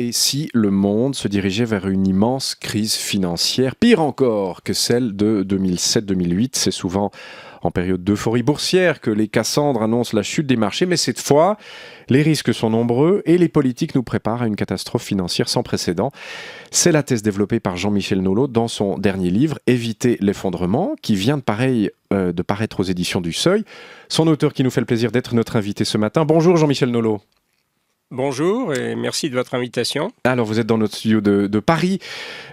et si le monde se dirigeait vers une immense crise financière, pire encore que celle de 2007-2008. C'est souvent en période d'euphorie boursière que les Cassandres annoncent la chute des marchés, mais cette fois, les risques sont nombreux et les politiques nous préparent à une catastrophe financière sans précédent. C'est la thèse développée par Jean-Michel Nolot dans son dernier livre « Éviter l'effondrement » qui vient de paraître aux éditions du Seuil. Son auteur qui nous fait le plaisir d'être notre invité ce matin. Bonjour Jean-Michel Nolot. Bonjour et merci de votre invitation. Alors vous êtes dans notre studio de Paris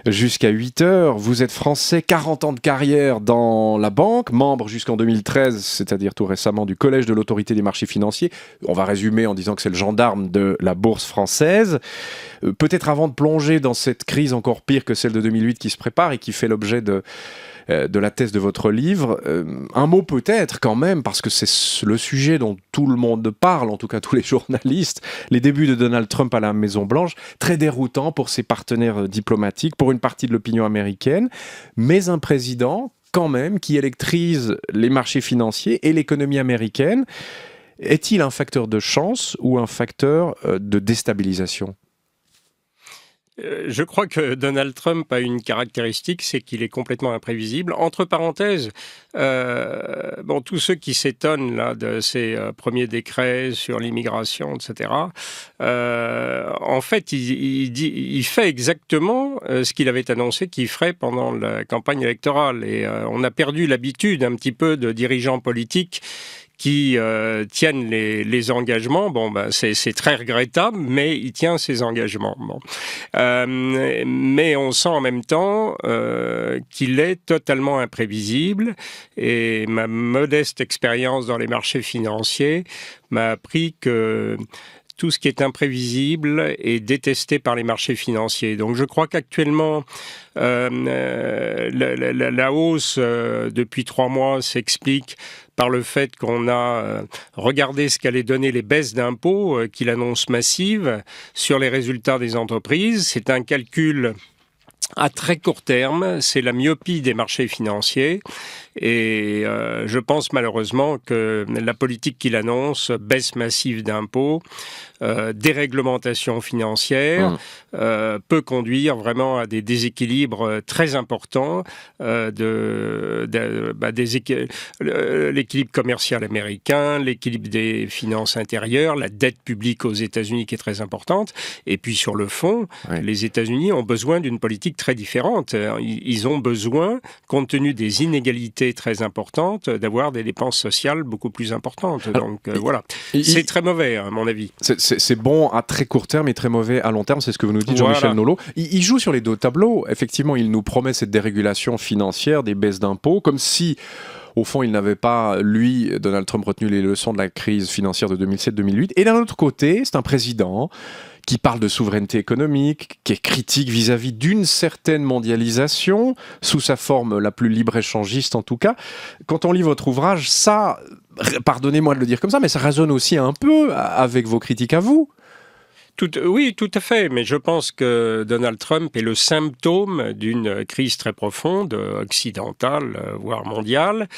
jusqu'à 8h. Vous êtes français, 40 ans de carrière dans la banque, membre jusqu'en 2013, c'est-à-dire tout récemment du Collège de l'autorité des marchés financiers. On va résumer en disant que c'est le gendarme de la bourse française. Peut-être avant de plonger dans cette crise encore pire que celle de 2008 qui se prépare et qui fait l'objet de la thèse de votre livre. Un mot peut-être quand même, parce que c'est le sujet dont tout le monde parle, en tout cas tous les journalistes, les débuts de Donald Trump à la Maison-Blanche, très déroutant pour ses partenaires diplomatiques, pour une partie de l'opinion américaine, mais un président quand même qui électrise les marchés financiers et l'économie américaine. Est-il un facteur de chance ou un facteur de déstabilisation ? Je crois que Donald Trump a une caractéristique, c'est qu'il est complètement imprévisible. Entre parenthèses, tous ceux qui s'étonnent là de ces premiers décrets sur l'immigration, etc., en fait, il fait exactement ce qu'il avait annoncé qu'il ferait pendant la campagne électorale. Et on a perdu l'habitude un petit peu de dirigeants politiques qui tiennent les engagements. C'est très regrettable, mais il tient ses engagements. Mais on sent en même temps qu'il est totalement imprévisible. Et ma modeste expérience dans les marchés financiers m'a appris que tout ce qui est imprévisible est détesté par les marchés financiers. Donc je crois qu'actuellement, la hausse depuis 3 mois s'explique par le fait qu'on a regardé ce qu'allaient donner les baisses d'impôts qu'il annonce massives sur les résultats des entreprises. C'est un calcul à très court terme, c'est la myopie des marchés financiers et je pense malheureusement que la politique qu'il annonce, baisse massive d'impôts, déréglementation financière, peut conduire vraiment à des déséquilibres très importants, l'équilibre commercial américain, l'équilibre des finances intérieures, la dette publique aux États-Unis qui est très importante, et puis sur le fond, les États-Unis ont besoin d'une politique très différente. Ils ont besoin, compte tenu des inégalités très importantes, d'avoir des dépenses sociales beaucoup plus importantes. Donc voilà, c'est très mauvais à mon avis. C'est bon à très court terme et très mauvais à long terme, c'est ce que vous nous dites, Jean-Michel Nolot. Il joue sur les deux tableaux. Effectivement, il nous promet cette dérégulation financière, des baisses d'impôts, comme si, au fond, il n'avait pas, lui, Donald Trump, retenu les leçons de la crise financière de 2007-2008. Et d'un autre côté, c'est un président qui parle de souveraineté économique, qui est critique vis-à-vis d'une certaine mondialisation, sous sa forme la plus libre-échangiste en tout cas. Quand on lit votre ouvrage, ça, pardonnez-moi de le dire comme ça, mais ça résonne aussi un peu avec vos critiques à vous. Oui, tout à fait, mais je pense que Donald Trump est le symptôme d'une crise très profonde, occidentale, voire mondiale,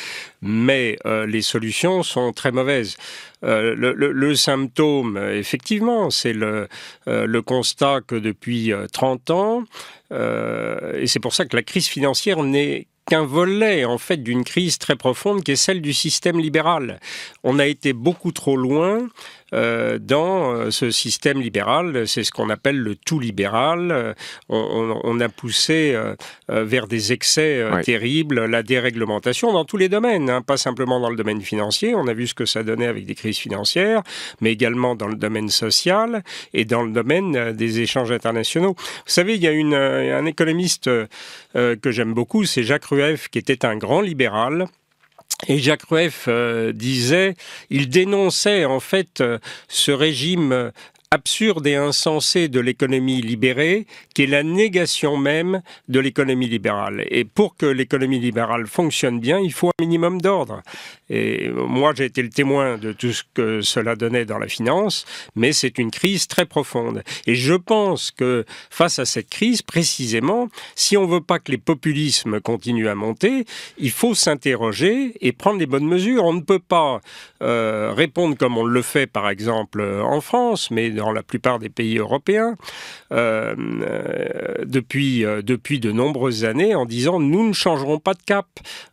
mais les solutions sont très mauvaises. Le symptôme, effectivement, c'est le constat que depuis 30 ans, et c'est pour ça que la crise financière n'est qu'un volet, en fait, d'une crise très profonde qui est celle du système libéral. On a été beaucoup trop loin dans ce système libéral, c'est ce qu'on appelle le tout libéral. On a poussé vers des excès terribles, la déréglementation dans tous les domaines, pas simplement dans le domaine financier. On a vu ce que ça donnait avec des crises financières, mais également dans le domaine social et dans le domaine des échanges internationaux. Vous savez, il y a un économiste que j'aime beaucoup, c'est Jacques Rueff, qui était un grand libéral. Et Jacques Rueff il dénonçait en fait ce régime absurde et insensé de l'économie libérée, qui est la négation même de l'économie libérale. Et pour que l'économie libérale fonctionne bien, il faut un minimum d'ordre. Et moi, j'ai été le témoin de tout ce que cela donnait dans la finance, mais c'est une crise très profonde. Et je pense que face à cette crise, précisément, si on ne veut pas que les populismes continuent à monter, il faut s'interroger et prendre les bonnes mesures. On ne peut pas répondre comme on le fait, par exemple, en France, mais dans la plupart des pays européens depuis de nombreuses années en disant nous ne changerons pas de cap.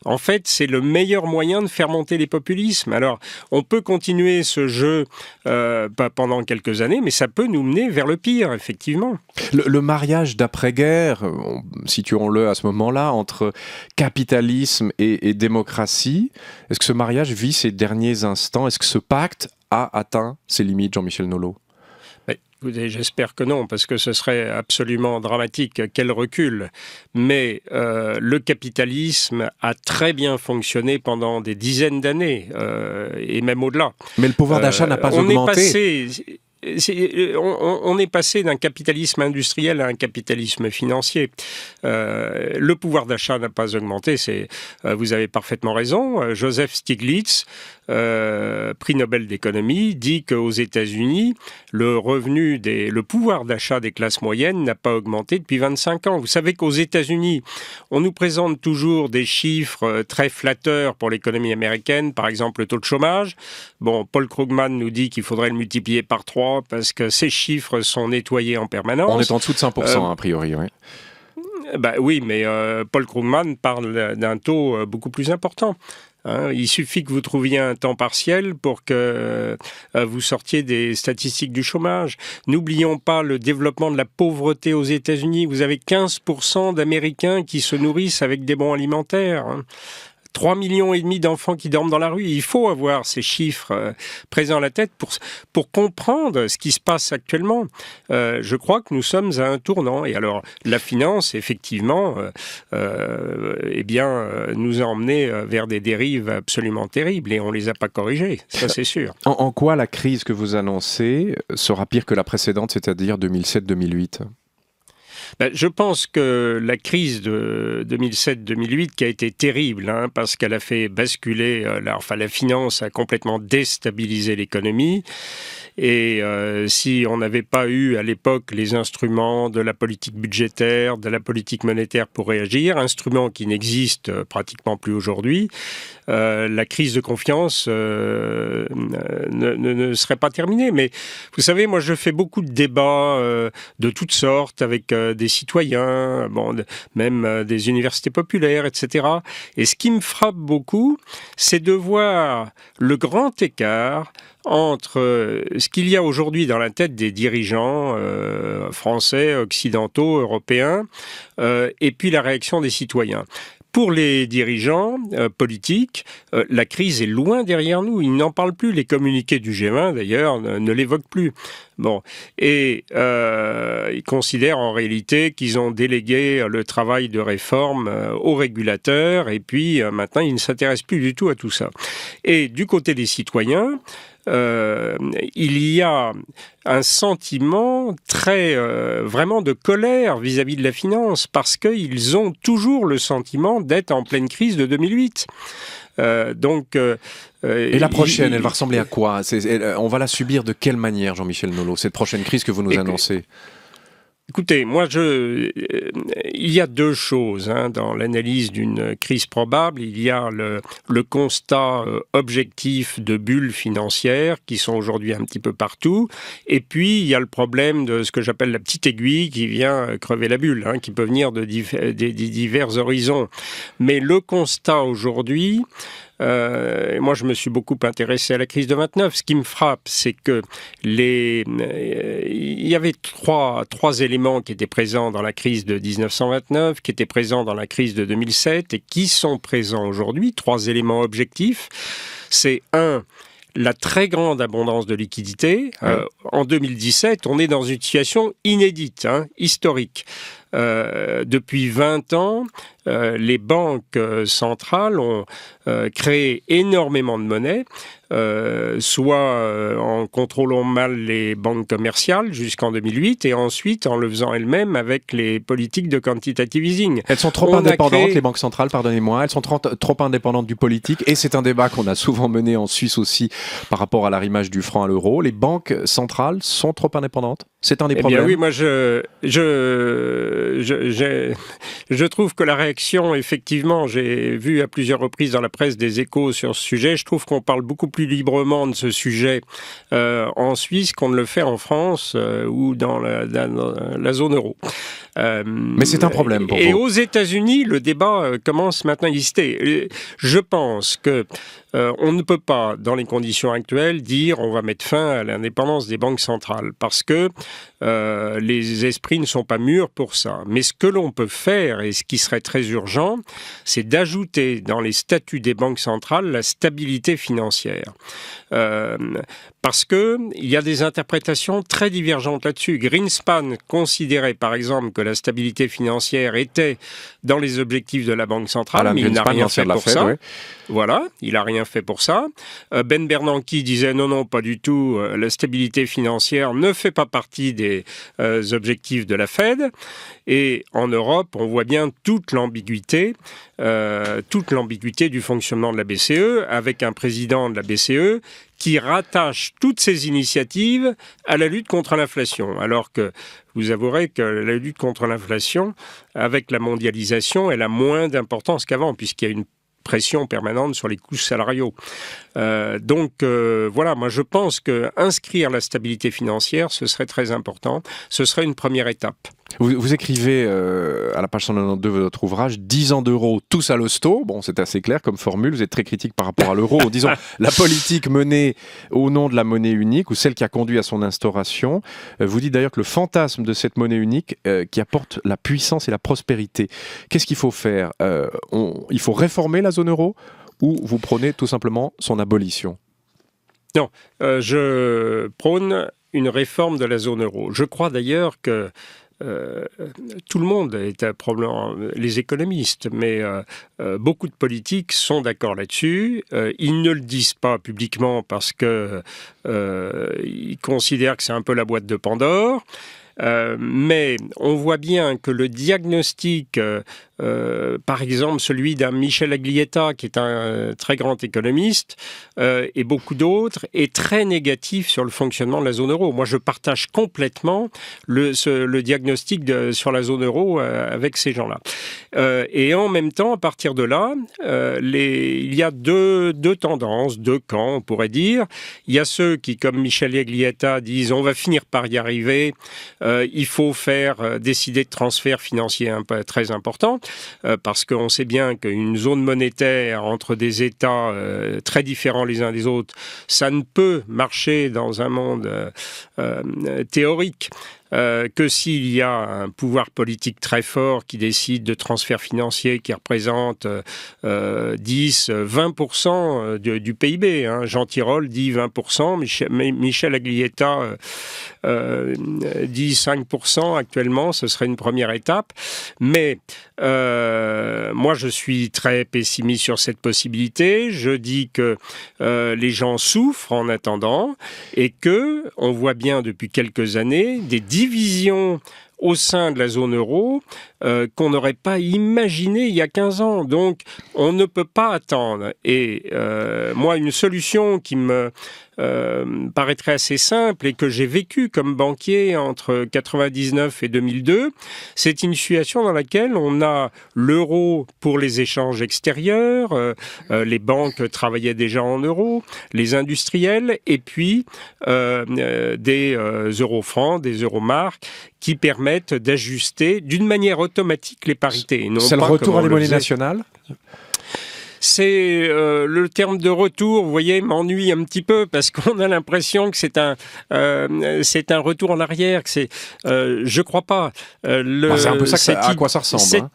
En fait, c'est le meilleur moyen de faire monter les populismes. Alors, on peut continuer ce jeu pendant quelques années, mais ça peut nous mener vers le pire, effectivement. Le mariage d'après-guerre, situons-le à ce moment-là, entre capitalisme et démocratie, est-ce que ce mariage vit ses derniers instants? Est-ce que ce pacte a atteint ses limites, Jean-Michel Nolot? J'espère que non, parce que ce serait absolument dramatique. Quel recul. Mais le capitalisme a très bien fonctionné pendant des dizaines d'années, et même au-delà. Mais le pouvoir d'achat n'a pas augmenté. On est passé d'un capitalisme industriel à un capitalisme financier. Le pouvoir d'achat n'a pas augmenté, vous avez parfaitement raison. Joseph Stiglitz, prix Nobel d'économie, dit qu'aux États-Unis, le pouvoir d'achat des classes moyennes n'a pas augmenté depuis 25 ans. Vous savez qu'aux États-Unis, on nous présente toujours des chiffres très flatteurs pour l'économie américaine, par exemple le taux de chômage. Bon, Paul Krugman nous dit qu'il faudrait le multiplier par 3 parce que ces chiffres sont nettoyés en permanence. On est en dessous de 5%, a priori, oui. Oui, mais Paul Krugman parle d'un taux beaucoup plus important. Il suffit que vous trouviez un temps partiel pour que vous sortiez des statistiques du chômage. N'oublions pas le développement de la pauvreté aux États-Unis. Vous avez 15% d'Américains qui se nourrissent avec des bons alimentaires. 3,5 millions d'enfants qui dorment dans la rue. Il faut avoir ces chiffres présents à la tête pour comprendre ce qui se passe actuellement. Je crois que nous sommes à un tournant. Et alors, la finance, effectivement, nous a emmenés vers des dérives absolument terribles et on ne les a pas corrigées. Ça, c'est sûr. En quoi la crise que vous annoncez sera pire que la précédente, c'est-à-dire 2007-2008 ? Je pense que la crise de 2007-2008 qui a été terrible, parce qu'elle a fait basculer, la finance a complètement déstabilisé l'économie. Et si on n'avait pas eu à l'époque les instruments de la politique budgétaire, de la politique monétaire pour réagir, instruments qui n'existent pratiquement plus aujourd'hui, la crise de confiance ne serait pas terminée. Mais vous savez, moi je fais beaucoup de débats de toutes sortes avec des citoyens, même des universités populaires, etc. Et ce qui me frappe beaucoup, c'est de voir le grand écart entre ce qu'il y a aujourd'hui dans la tête des dirigeants français, occidentaux, européens, et puis la réaction des citoyens. Pour les dirigeants politiques, la crise est loin derrière nous. Ils n'en parlent plus. Les communiqués du G20, d'ailleurs, ne l'évoquent plus. Et ils considèrent en réalité qu'ils ont délégué le travail de réforme aux régulateurs. Et puis, maintenant, ils ne s'intéressent plus du tout à tout ça. Et du côté des citoyens, il y a un sentiment vraiment de colère vis-à-vis de la finance parce qu'ils ont toujours le sentiment d'être en pleine crise de 2008. Et la prochaine, elle va ressembler à quoi ? On va la subir de quelle manière, Jean-Michel Nolot, cette prochaine crise que vous nous annoncez ? Écoutez, il y a deux choses dans l'analyse d'une crise probable. Il y a le constat objectif de bulles financières qui sont aujourd'hui un petit peu partout. Et puis, il y a le problème de ce que j'appelle la petite aiguille qui vient crever la bulle, qui peut venir de divers horizons. Mais le constat aujourd'hui... moi, je me suis beaucoup intéressé à la crise de 29. Ce qui me frappe, c'est que il y avait trois éléments qui étaient présents dans la crise de 1929, qui étaient présents dans la crise de 2007 et qui sont présents aujourd'hui. 3 éléments objectifs. C'est la très grande abondance de liquidités. En 2017, on est dans une situation inédite, historique. Depuis 20 ans, les banques centrales ont créé énormément de monnaie, soit en contrôlant mal les banques commerciales jusqu'en 2008 et ensuite en le faisant elles-mêmes avec les politiques de quantitative easing. Elles sont trop indépendantes, les banques centrales, pardonnez-moi, elles sont trop indépendantes du politique et c'est un débat qu'on a souvent mené en Suisse aussi par rapport à l'arrimage du franc à l'euro. Les banques centrales sont trop indépendantes ? C'est un des Eh problèmes. bien oui, moi je trouve que la réaction, effectivement, j'ai vu à plusieurs reprises dans la presse des échos sur ce sujet, je trouve qu'on parle beaucoup plus librement de ce sujet en Suisse qu'on ne le fait en France ou dans la zone euro. Mais c'est un problème pour vous. Et aux États-Unis, le débat commence maintenant à exister. Je pense que on ne peut pas, dans les conditions actuelles, dire on va mettre fin à l'indépendance des banques centrales parce que les esprits ne sont pas mûrs pour ça. Mais ce que l'on peut faire, et ce qui serait très urgent, c'est d'ajouter dans les statuts des banques centrales la stabilité financière. Parce que il y a des interprétations très divergentes là-dessus. Greenspan considérait par exemple que la stabilité financière était dans les objectifs de la Banque centrale, mais il n'a rien fait pour ça. Voilà, il n'a rien fait pour ça. Ben Bernanke disait non, pas du tout, la stabilité financière ne fait pas partie des objectifs de la Fed. Et en Europe, on voit bien toute l'ambiguïté du fonctionnement de la BCE, avec un président de la BCE qui rattache toutes ces initiatives à la lutte contre l'inflation. Alors que vous avouerez que la lutte contre l'inflation, avec la mondialisation, elle a moins d'importance qu'avant, puisqu'il y a une pression permanente sur les coûts salariaux. Voilà, moi je pense qu'inscrire la stabilité financière, ce serait très important. Ce serait une première étape. Vous écrivez à la page 192 de votre ouvrage 10 ans d'euro, tous à l'hosto. Bon, c'est assez clair comme formule. Vous êtes très critique par rapport à l'euro. Disons, la politique menée au nom de la monnaie unique ou celle qui a conduit à son instauration. Vous dites d'ailleurs que le fantasme de cette monnaie unique qui apporte la puissance et la prospérité. Qu'est-ce qu'il faut faire il faut réformer la zone euro ou vous prônez tout simplement son abolition? Non, je prône une réforme de la zone euro. Je crois d'ailleurs que tout le monde est probablement les économistes, mais beaucoup de politiques sont d'accord là-dessus. Ils ne le disent pas publiquement parce que ils considèrent que c'est un peu la boîte de Pandore. Mais on voit bien que le diagnostic, par exemple celui d'un Michel Aglietta, qui est un très grand économiste, et beaucoup d'autres, est très négatif sur le fonctionnement de la zone euro. Moi, je partage complètement le diagnostic sur la zone euro avec ces gens-là. Et en même temps, à partir de là, il y a deux tendances, deux camps, on pourrait dire. Il y a ceux qui, comme Michel Aglietta, disent on va finir par y arriver. Il faut décider de transferts financiers très importants, parce qu'on sait bien qu'une zone monétaire entre des États très différents les uns des autres, ça ne peut marcher dans un monde théorique. Que s'il y a un pouvoir politique très fort qui décide de transferts financiers qui représentent 10-20% du PIB. Jean Tirole dit 20%, Michel Aglietta dit 5% actuellement, ce serait une première étape. Mais moi, je suis très pessimiste sur cette possibilité. Je dis que les gens souffrent en attendant et que on voit bien depuis quelques années des divisions au sein de la zone euro qu'on n'aurait pas imaginé il y a 15 ans. Donc, on ne peut pas attendre. Et moi, une solution qui me paraîtrait assez simple et que j'ai vécu comme banquier entre 99 et 2002, c'est une situation dans laquelle on a l'euro pour les échanges extérieurs, les banques travaillaient déjà en euros, les industriels, et puis des euro-francs, des euro-marques qui permettent d'ajuster d'une manière automatique les parités. C'est le retour à les monnaies nationales ? C'est le terme de retour, vous voyez, m'ennuie un petit peu parce qu'on a l'impression que c'est un retour en arrière. Que je crois pas. C'est un peu ça à quoi ça ressemble.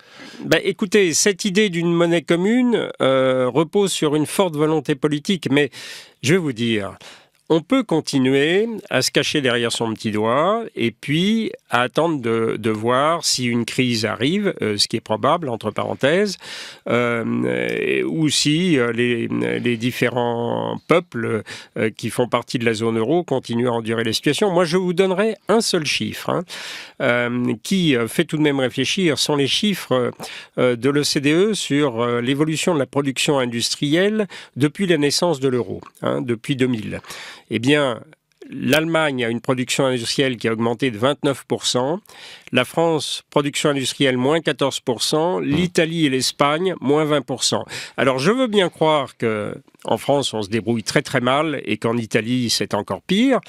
Écoutez, cette idée d'une monnaie commune repose sur une forte volonté politique, mais je vais vous dire. On peut continuer à se cacher derrière son petit doigt et puis à attendre de voir si une crise arrive, ce qui est probable, entre parenthèses, ou si les différents peuples qui font partie de la zone euro continuent à endurer les situations. Moi, je vous donnerai un seul chiffre qui fait tout de même réfléchir, sont les chiffres de l'OCDE sur l'évolution de la production industrielle depuis la naissance de l'euro, depuis 2000. Eh bien, l'Allemagne a une production industrielle qui a augmenté de 29%, la France, production industrielle, moins 14%, l'Italie et l'Espagne, moins 20%. Alors, je veux bien croire que en France, on se débrouille très très mal et qu'en Italie, c'est encore pire.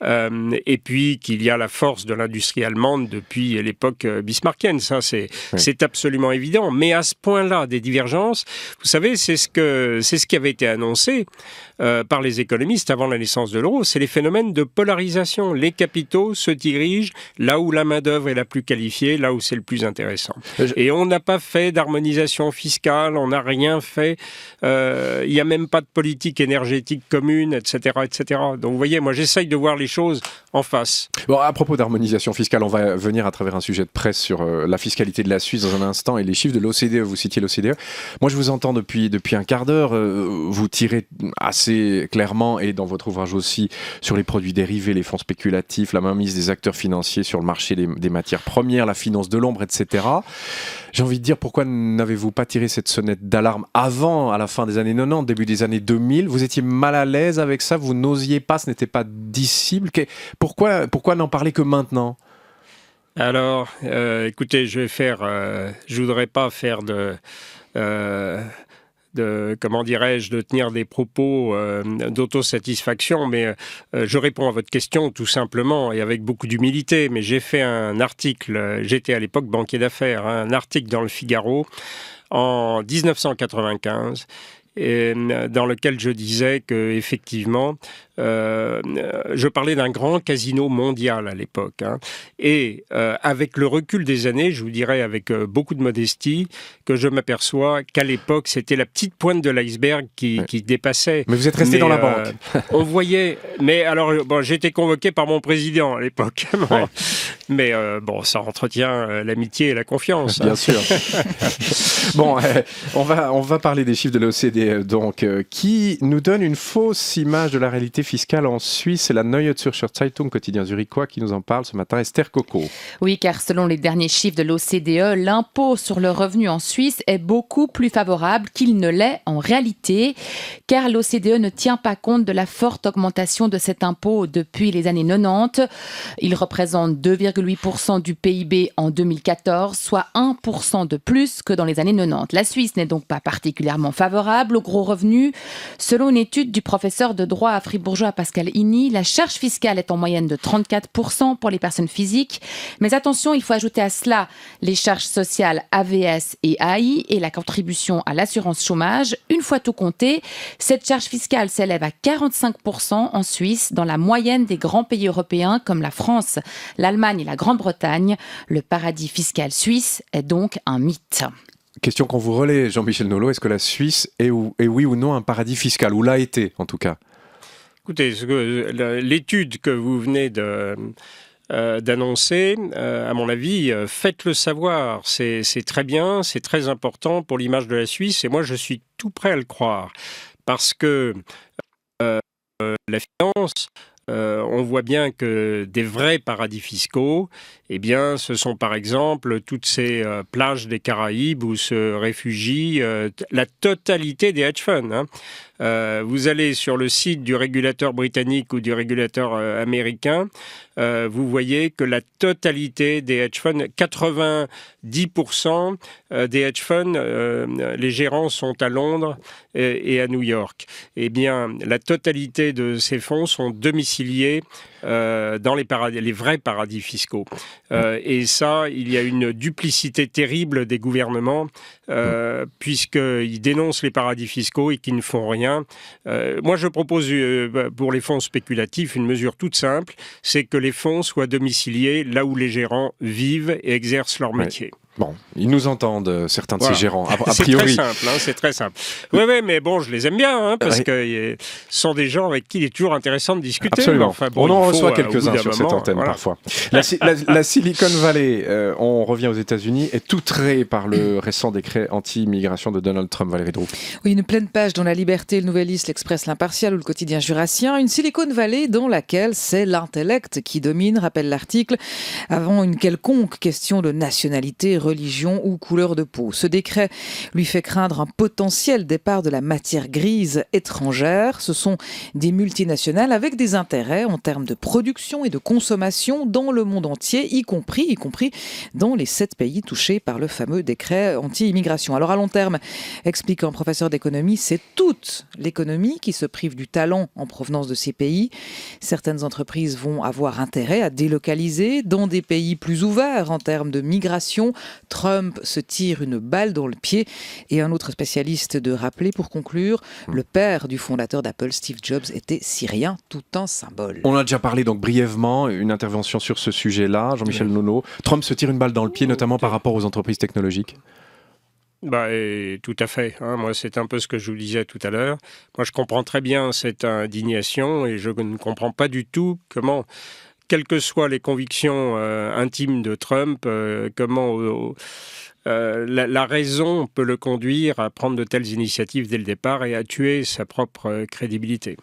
Et puis qu'il y a la force de l'industrie allemande depuis l'époque bismarckienne. Ça, c'est absolument évident. Mais à ce point-là, des divergences, vous savez, c'est ce qui avait été annoncé par les économistes avant la naissance de l'euro. C'est les phénomènes de polarisation. Les capitaux se dirigent là où la main-d'œuvre est la plus qualifiée, là où c'est le plus intéressant. Et on n'a pas fait d'harmonisation fiscale, on n'a rien fait. Il n'y a même pas de politique énergétique commune, etc., etc. Donc vous voyez, moi j'essaye de voir les choses en face. Bon, à propos d'harmonisation fiscale, on va venir à travers un sujet de presse sur la fiscalité de la Suisse dans un instant et les chiffres de l'OCDE. Vous citiez l'OCDE. Moi, je vous entends depuis un quart d'heure. Vous tirez assez clairement, et dans votre ouvrage aussi, sur les produits dérivés, les fonds spéculatifs, la mainmise des acteurs financiers sur le marché des matières premières, la finance de l'ombre, etc. J'ai envie de dire, pourquoi n'avez-vous pas tiré cette sonnette d'alarme avant, à la fin des années 90, début des années 2000 ? Vous étiez mal à l'aise avec ça, vous n'osiez pas, ce n'était pas dissible. Pourquoi n'en parler que maintenant ? Alors, écoutez, je voudrais pas faire comment dirais-je, de tenir des propos d'autosatisfaction, mais je réponds à votre question tout simplement et avec beaucoup d'humilité. Mais j'ai fait un article, j'étais à l'époque banquier d'affaires, un article dans le Figaro en 1995, dans lequel je disais que effectivement, je parlais d'un grand casino mondial à l'époque. Et avec le recul des années, je vous dirais avec beaucoup de modestie, que je m'aperçois qu'à l'époque, c'était la petite pointe de l'iceberg qui dépassait. Mais vous êtes resté dans la banque. On voyait... Mais alors, j'ai été convoqué par mon président à l'époque. Bon. Mais ça entretient l'amitié et la confiance. Bien sûr. Bon, on va parler des chiffres de l'OCDE, donc, qui nous donne une fausse image de la réalité fiscale en Suisse. C'est la Neue Zürcher Zeitung, quotidien zurichois, qui nous en parle ce matin. Esther Coco. Oui, car selon les derniers chiffres de l'OCDE, l'impôt sur le revenu en Suisse est beaucoup plus favorable qu'il ne l'est en réalité, car l'OCDE ne tient pas compte de la forte augmentation de cet impôt depuis les années 90. Il représente 2,8% du PIB en 2014, soit 1% de plus que dans les années 90. La Suisse n'est donc pas particulièrement favorable aux gros revenus. Selon une étude du professeur de droit à fribourgeois Pascal Igny, la charge fiscale est en moyenne de 34% pour les personnes physiques. Mais attention, il faut ajouter à cela les charges sociales AVS et AI et la contribution à l'assurance chômage. Une fois tout compté, cette charge fiscale s'élève à 45% en Suisse, dans la moyenne des grands pays européens comme la France, l'Allemagne et la Grande-Bretagne. Le paradis fiscal suisse est donc un mythe. Question qu'on vous relaie, Jean-Michel Nolot. Est-ce que la Suisse est oui ou non un paradis fiscal, ou l'a été en tout cas ? Écoutez, l'étude que vous venez d'annoncer, à mon avis, faites-le savoir. C'est très bien, c'est très important pour l'image de la Suisse, et moi je suis tout prêt à le croire. Parce que la finance, on voit bien que des vrais paradis fiscaux, eh bien, ce sont par exemple toutes ces plages des Caraïbes où se réfugient la totalité des hedge funds. Vous allez sur le site du régulateur britannique ou du régulateur américain, vous voyez que la totalité des hedge funds, 90% des hedge funds, les gérants sont à Londres et à New York. Eh bien, la totalité de ces fonds sont domiciliés dans les vrais paradis fiscaux. Et ça, il y a une duplicité terrible des gouvernements puisqu'ils dénoncent les paradis fiscaux et qu'ils ne font rien. Moi, je propose pour les fonds spéculatifs une mesure toute simple, c'est que les fonds soient domiciliés là où les gérants vivent et exercent leur métier. Bon, ils nous entendent, certains de ces gérants, a priori. C'est très simple. Oui, mais bon, je les aime bien, parce que ce sont des gens avec qui il est toujours intéressant de discuter. Absolument. Enfin, on en reçoit quelques-uns sur cette antenne, parfois. La Silicon Valley, on revient aux États-Unis, est outrée par le récent décret anti-immigration de Donald Trump. Valérie Droux. Oui, une pleine page dans La Liberté, Le Nouvelliste, L'Express, L'Impartial ou Le Quotidien Jurassien. Une Silicon Valley dans laquelle c'est l'intellect qui domine, rappelle l'article, avant une quelconque question de nationalité, religion ou couleur de peau. Ce décret lui fait craindre un potentiel départ de la matière grise étrangère. Ce sont des multinationales avec des intérêts en termes de production et de consommation dans le monde entier, y compris dans les 7 pays touchés par le fameux décret anti-immigration. Alors à long terme, explique un professeur d'économie, c'est toute l'économie qui se prive du talent en provenance de ces pays. Certaines entreprises vont avoir intérêt à délocaliser dans des pays plus ouverts en termes de migration. Trump se tire une balle dans le pied. Et un autre spécialiste de rappeler, pour conclure, le père du fondateur d'Apple, Steve Jobs, était syrien, tout un symbole. On a déjà parlé donc brièvement, une intervention sur ce sujet-là, Jean-Michel Nono. Trump se tire une balle dans le pied, notamment par rapport aux entreprises technologiques. Tout à fait. Moi, c'est un peu ce que je vous disais tout à l'heure. Moi, je comprends très bien cette indignation et je ne comprends pas du tout comment, quelles que soient les convictions intimes de Trump, comment la raison peut le conduire à prendre de telles initiatives dès le départ et à tuer sa propre crédibilité.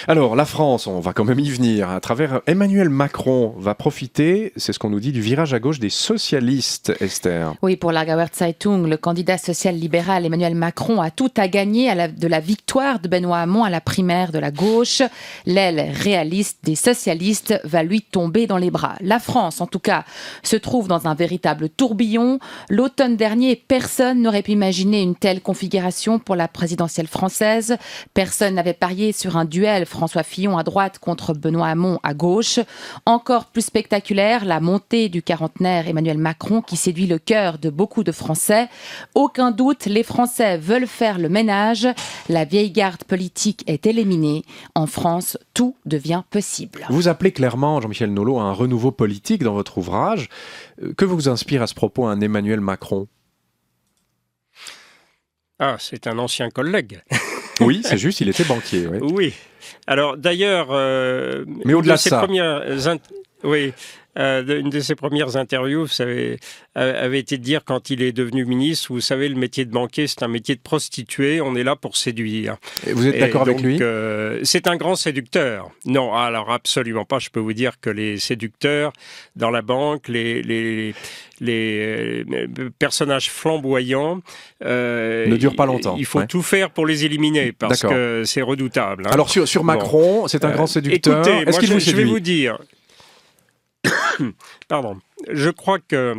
Alors, la France, on va quand même y venir. À travers Emmanuel Macron va profiter, c'est ce qu'on nous dit, du virage à gauche des socialistes, Esther. Oui, pour l'Argauer Zeitung, le candidat social-libéral Emmanuel Macron a tout à gagner de la victoire de Benoît Hamon à la primaire de la gauche. L'aile réaliste des socialistes va lui tomber dans les bras. La France, en tout cas, se trouve dans un véritable tourbillon. L'automne dernier, personne n'aurait pu imaginer une telle configuration pour la présidentielle française. Personne n'avait parié sur un duel François Fillon à droite contre Benoît Hamon à gauche. Encore plus spectaculaire, la montée du quarantenaire Emmanuel Macron qui séduit le cœur de beaucoup de Français. Aucun doute, les Français veulent faire le ménage. La vieille garde politique est éliminée. En France, tout devient possible. Vous appelez clairement, Jean-Michel Nolot, à un renouveau politique dans votre ouvrage. Que vous inspire à ce propos un Emmanuel Macron ? C'est un ancien collègue. Oui, c'est juste, il était banquier. Oui. Oui. Alors d'ailleurs, mais au-delà de ça, une de ses premières interviews, vous savez, avait été de dire quand il est devenu ministre, vous savez, le métier de banquier, c'est un métier de prostituée, on est là pour séduire. Et vous êtes d'accord avec lui ? C'est un grand séducteur. Non, alors absolument pas. Je peux vous dire que les séducteurs dans la banque, les personnages flamboyants, ne durent pas longtemps. Il faut tout faire pour les éliminer parce que c'est redoutable. Alors sur Macron, c'est un grand séducteur. Écoutez, est-ce qu'il vous séduit ? Je vais vous dire. Pardon. Je crois que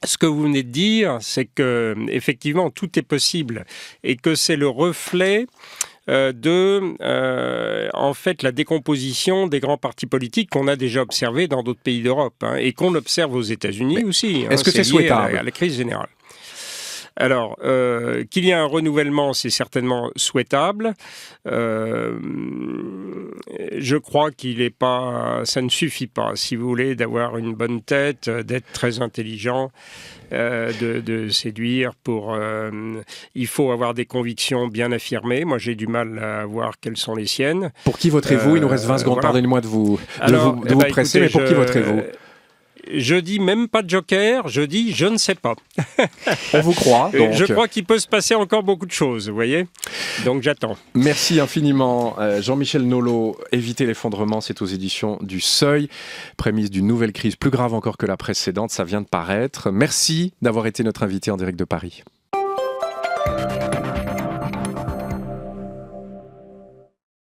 ce que vous venez de dire, c'est que effectivement tout est possible et que c'est le reflet en fait, la décomposition des grands partis politiques qu'on a déjà observé dans d'autres pays d'Europe et qu'on observe aux États-Unis aussi. Est-ce que c'est souhaitable à la crise générale. Alors, qu'il y ait un renouvellement, c'est certainement souhaitable. Je crois ça ne suffit pas, si vous voulez, d'avoir une bonne tête, d'être très intelligent, de séduire. Il faut avoir des convictions bien affirmées. Moi, j'ai du mal à voir quelles sont les siennes. Pour qui voterez-vous ? Il nous reste 20 secondes, voilà. Pardonnez-moi de vous presser, écoutez, mais pour qui voterez-vous ? Je dis même pas de joker, je dis je ne sais pas. On vous croit. Donc. Je crois qu'il peut se passer encore beaucoup de choses, vous voyez. Donc j'attends. Merci infiniment Jean-Michel Nolot. Éviter l'effondrement, c'est aux éditions du Seuil. Prémisse d'une nouvelle crise plus grave encore que la précédente, ça vient de paraître. Merci d'avoir été notre invité en direct de Paris.